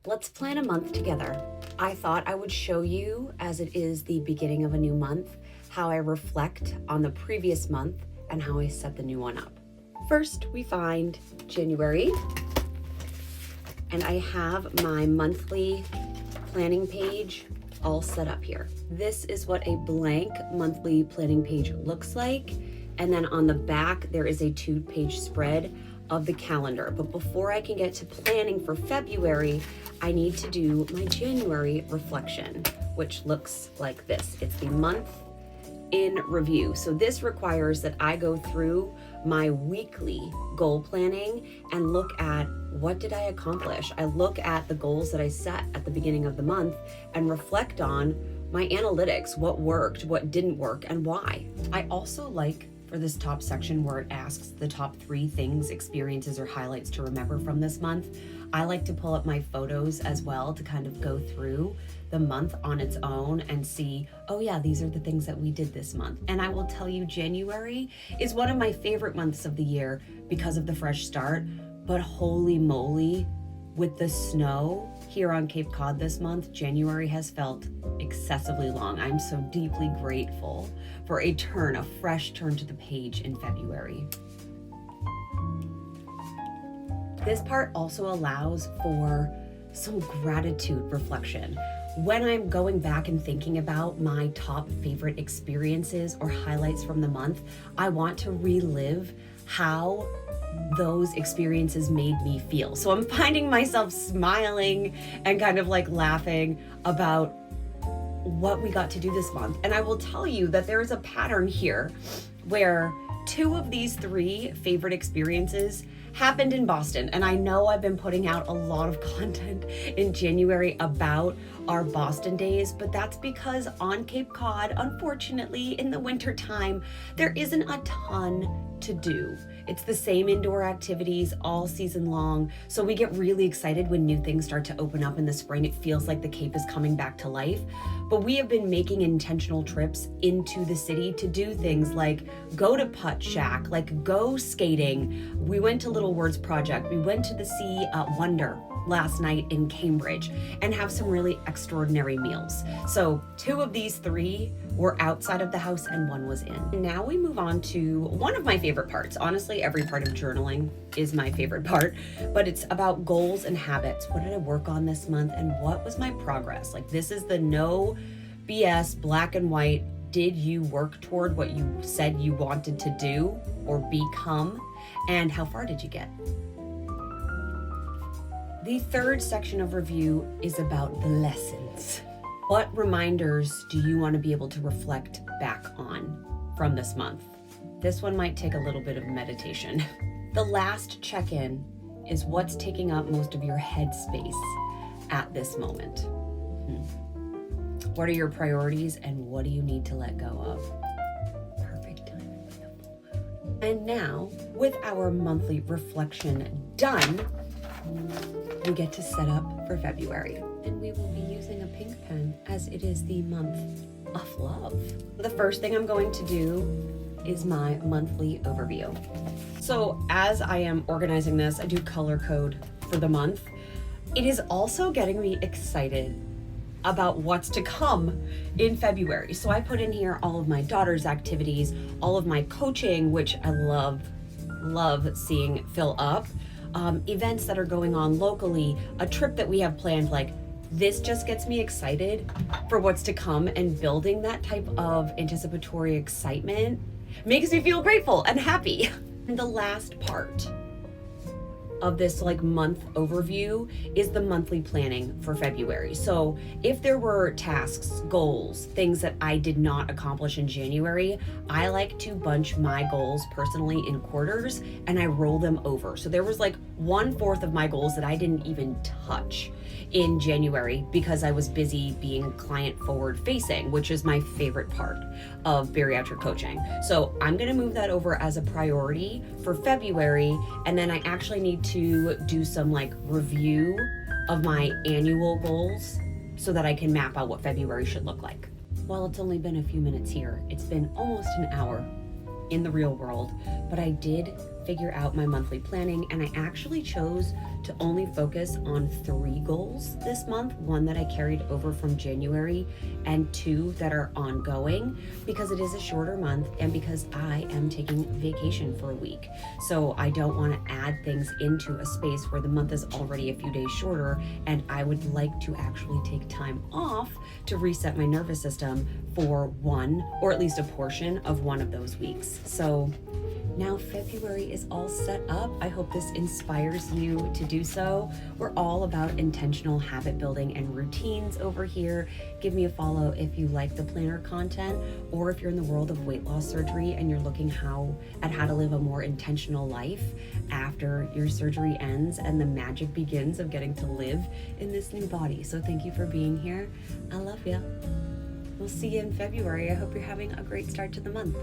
Let's plan a month together. I thought I would show you, as it is the beginning of a new month, how I reflect on the previous month and how I set the new one up. First, we find January, and I have my monthly planning page all set up here. This is what a blank monthly planning page looks like. And then on the back, there is a 2-page spread of the calendar. But before I can get to planning for February, I need to do my January reflection, which looks like this. It's the month in review. So this requires that I go through my weekly goal planning and look at what did I accomplish. I look at the goals that I set at the beginning of the month and reflect on my analytics, what worked, what didn't work, and why. I also like for this top section where it asks the top 3 things, experiences, or highlights to remember from this month. I like to pull up my photos as well to kind of go through the month on its own and see, oh yeah, these are the things that we did this month. And I will tell you, January is one of my favorite months of the year because of the fresh start, but holy moly, with the snow here on Cape Cod this month, January has felt excessively long. I'm so deeply grateful for a fresh turn to the page in February. This part also allows for some gratitude reflection. When I'm going back and thinking about my top favorite experiences or highlights from the month, I want to relive how those experiences made me feel. So I'm finding myself smiling and kind of like laughing about what we got to do this month. And I will tell you that there is a pattern here where 2 of these 3 favorite experiences happened in Boston. And I know I've been putting out a lot of content in January about our Boston days, but that's because on Cape Cod, unfortunately, in the winter time, there isn't a ton to do. It's the same indoor activities all season long. So we get really excited when new things start to open up in the spring. It feels like the Cape is coming back to life. But we have been making intentional trips into the city to do things like go to Putt Shack, like go skating. We went to Little Words Project. We went to the Sea Wonder last night in Cambridge and have some really extraordinary meals. So 2 of these 3 were outside of the house and 1 was in. Now we move on to one of my favorite parts. Honestly, every part of journaling is my favorite part, but it's about goals and habits. What did I work on this month and what was my progress? Like, this is the no BS, black and white. Did you work toward what you said you wanted to do or become? And how far did you get? The 3rd section of review is about the lessons. What reminders do you want to be able to reflect back on from this month? This one might take a little bit of meditation. The last check-in is what's taking up most of your headspace at this moment. What are your priorities and what do you need to let go of? Perfect timing with the full moon. And now, with our monthly reflection done, we get to set up for February. And we will be using a pink pen as it is the month of love. The first thing I'm going to do is my monthly overview. So as I am organizing this, I do color code for the month. It is also getting me excited about what's to come in February. So I put in here all of my daughter's activities, all of my coaching, which I love seeing fill up. Events that are going on locally, a trip that we have planned. Like, this just gets me excited for what's to come, and building that type of anticipatory excitement makes me feel grateful and happy. And the last part of this month overview is the monthly planning for February. So if there were tasks, goals, things that I did not accomplish in January, I like to bunch my goals personally in quarters and I roll them over. So there was 1/4 of my goals that I didn't even touch in January because I was busy being client forward facing, which is my favorite part of bariatric coaching. So I'm gonna move that over as a priority for February, and then I actually need to do some review of my annual goals so that I can map out what February should look like. While it's only been a few minutes here, it's been almost an hour in the real world, but I did figure out my monthly planning, and I actually chose to only focus on 3 goals this month, 1 that I carried over from January and 2 that are ongoing, because it is a shorter month and because I am taking vacation for a week. So I don't want to add things into a space where the month is already a few days shorter, and I would like to actually take time off to reset my nervous system for one, or at least a portion of one of those weeks. So now February is all set up. I hope this inspires you to do so. We're all about intentional habit building and routines over here. Give me a follow if you like the planner content, or if you're in the world of weight loss surgery and you're looking at how to live a more intentional life after your surgery ends and the magic begins of getting to live in this new body. So thank you for being here. I love you. We'll see you in February. I hope you're having a great start to the month.